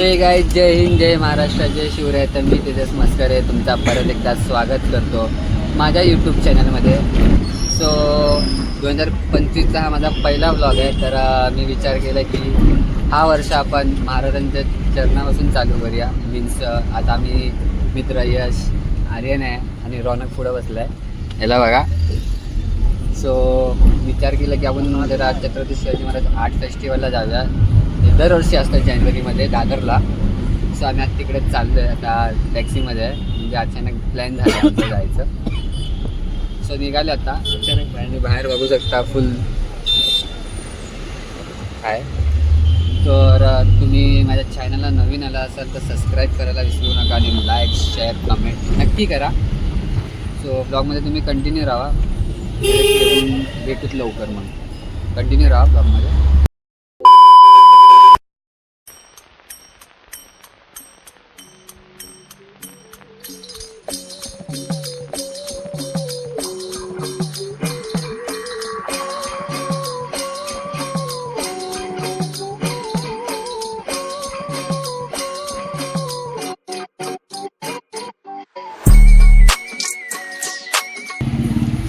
हे गाईज, जय हिंद, जय महाराष्ट्र, जय शिवराय. तर मी तेजस मस्करे तुमचा परत एकदा स्वागत करतो माझ्या यूट्यूब चॅनलमध्ये. सो 2025चा हा माझा पहिला व्लॉग आहे. तर मी विचार केला की हा वर्ष आपण महाराजांच्या चरणापासून चालू करूया. मीन्स आता आम्ही मित्र यश, आर्यन आहे आणि रौनक पुढं बसला आहे, ह्याला बघा. सो विचार केला की आपण जरा छत्रपती शिवाजी महाराज आर्ट फेस्टिवलला जाऊया. हे दरवर्षी असतं जानेवारीमध्ये दादरला. सो आम्ही आता तिकडे चाललो आहे. आता टॅक्सीमध्ये आहे, म्हणजे अचानक प्लॅन झाला आमचं जायचं. सो निघाले आता अचानक. आणि बाहेर बघू शकता फुल आहे. तर तुम्ही माझ्या चॅनलला नवीन आला असाल तर सबस्क्राईब करायला विसरू नका आणि लाईक, शेअर, कमेंट नक्की करा. सो ब्लॉगमध्ये तुम्ही कंटिन्यू राहा. भेटूच लवकर, मग कंटिन्यू राहा ब्लॉगमध्ये.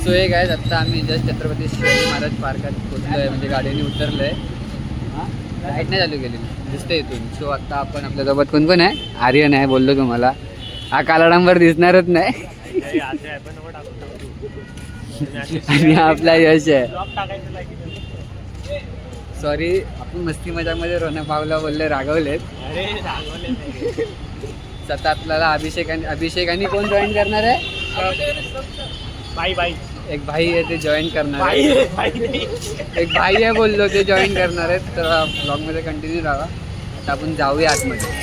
सो हे काय, आत्ता आम्ही जस्ट छत्रपती शिवाजी महाराज पार्कात पोचलो आहे, म्हणजे गाडीने उतरलो आहे. लाईट नाही चालू केली दिसते इथून. सो आत्ता आपण आपल्यासोबत कोण कोण आहे? आर्यन आहे, बोललो तुम्हाला. हा काला नंबर दिसणारच नाही. आणि आपला यश आहे. सॉरी, आपण मस्ती मजामध्ये रोनक भावला बोलले, रागवलेत. सतत आपल्याला अभिषेक आणि कोण जॉईन करणार आहे? बाई एक भाई आहे, ते जॉईन करणार आहे. एक भाई आहे बोललो, ते जॉईन करणार आहेत. तर ब्लॉगमध्ये कंटिन्यू राहा. आता आपण जाऊया आतमध्ये.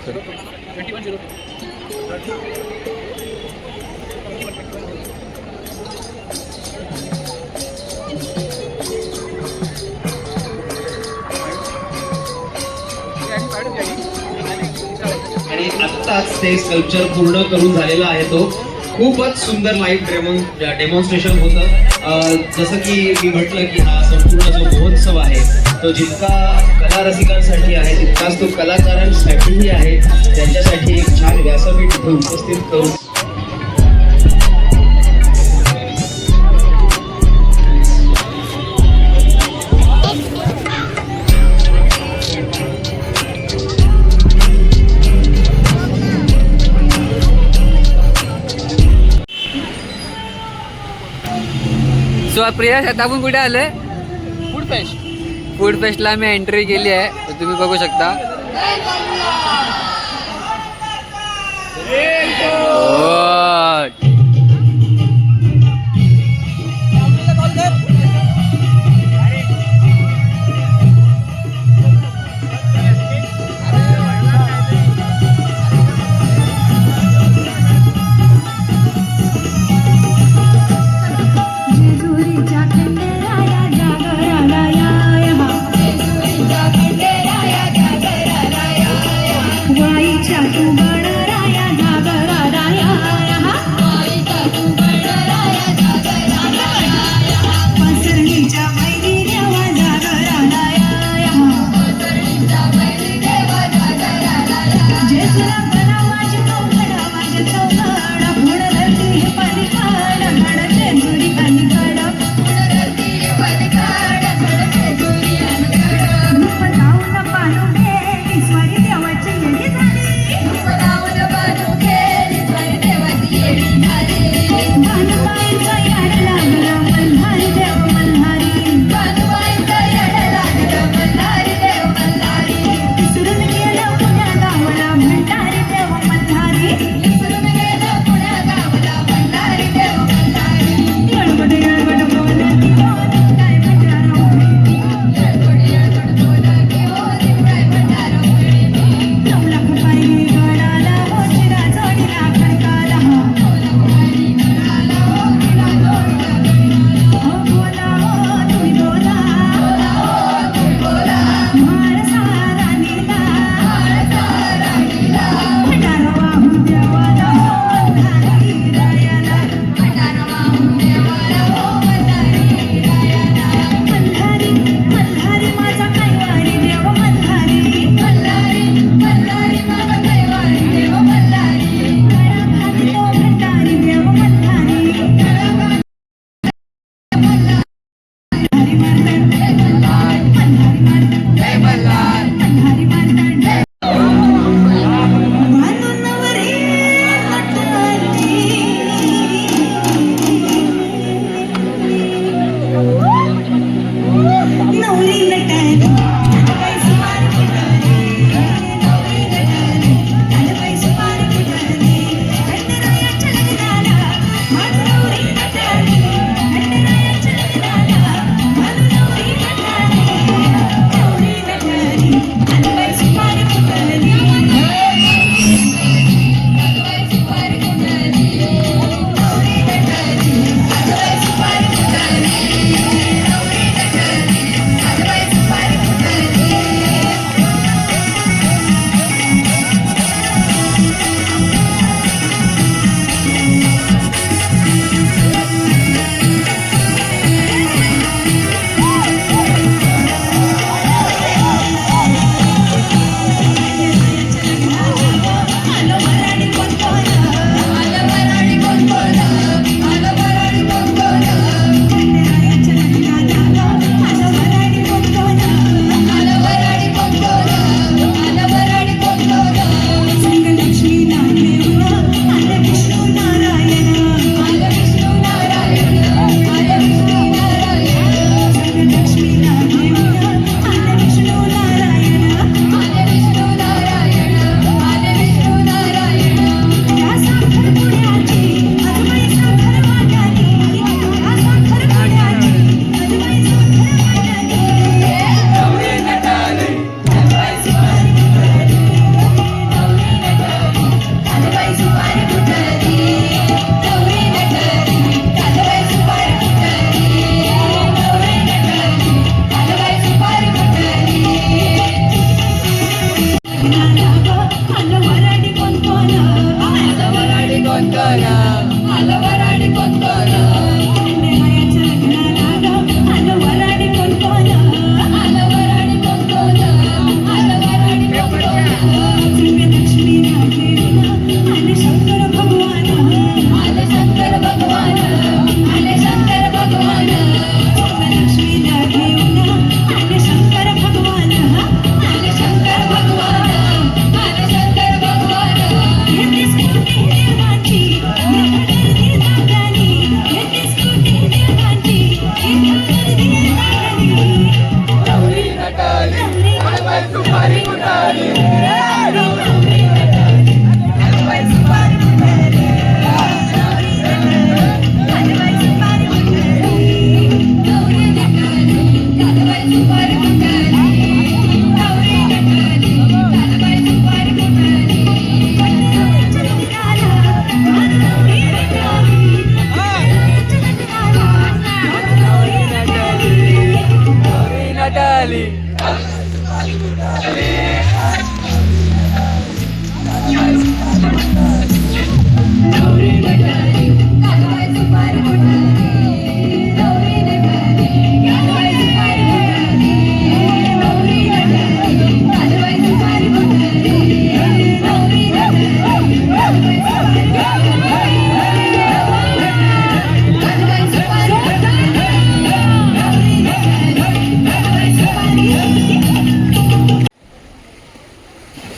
करू. आणि आत्ताच ते स्कल्पचर पूर्ण करून झालेला आहे. तो खूपच सुंदर लाईव्ह डेमॉन्स्ट्रेशन होतं. जसं की मी म्हटलं की हा संपूर्ण जो महोत्सव आहे तो जितका कला रसिकांसाठी आहे तितकाच तो कलाकारांसाठीही आहे. त्यांच्यासाठी एक छान व्यासपीठ इथे उपस्थित करून सो प्रिया आता आपण कुठे आलोय? फूड फेस्टला मी एंट्री केली आहे, तर तुम्ही बघू शकता.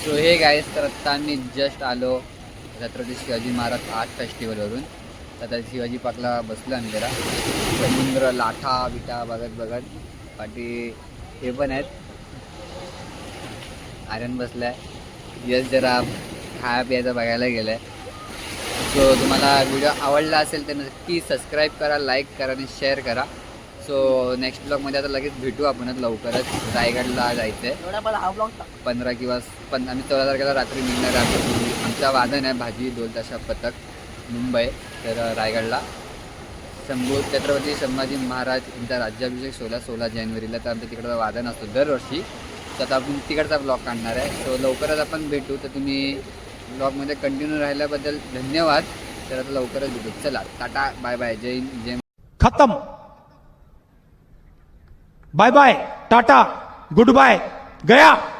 सो हे गाईस, तर आत्ता आम्ही जस्ट आलो छत्रपती शिवाजी महाराज आर्ट फेस्टिवलवरून. तर आता शिवाजी पार्कला बसलो आम्ही जरा. समुद्र, लाटा बिटा बघत बघत. पाठी हे पण आहेत, आर्यन बसलाय. यस जरा खाया प्यायचं बघायला गेलं आहे. सो तुम्हाला व्हिडिओ आवडला असेल तर नक्की सबस्क्राईब करा, लाईक करा आणि शेअर करा. सो नेक्स्ट ब्लॉगमध्ये आता लगेच भेटू आपणच लवकरच. रायगडला जायचं आहे 15 किंवा आम्ही 14 तारखेला रात्री निघणार रात्री. आमचा वादन आहे भाजी ढोल ताशा पथक मुंबई. तर रायगडला छत्रपती संभाजी महाराज यांचा राज्याभिषेक 16 जानेवारीला. तर आमच्या तिकडचा वादन असतो दरवर्षी. तर आता आपण तिकडचा ब्लॉग काढणार आहे. सो लवकरच आपण भेटू. तर तुम्ही ब्लॉगमध्ये कंटिन्यू राहिल्याबद्दल धन्यवाद. तर आता लवकरच भेटू. चला, टाटा, बाय बाय, जय हिंद, जय. खत्म. Bye bye, tata, goodbye, गया.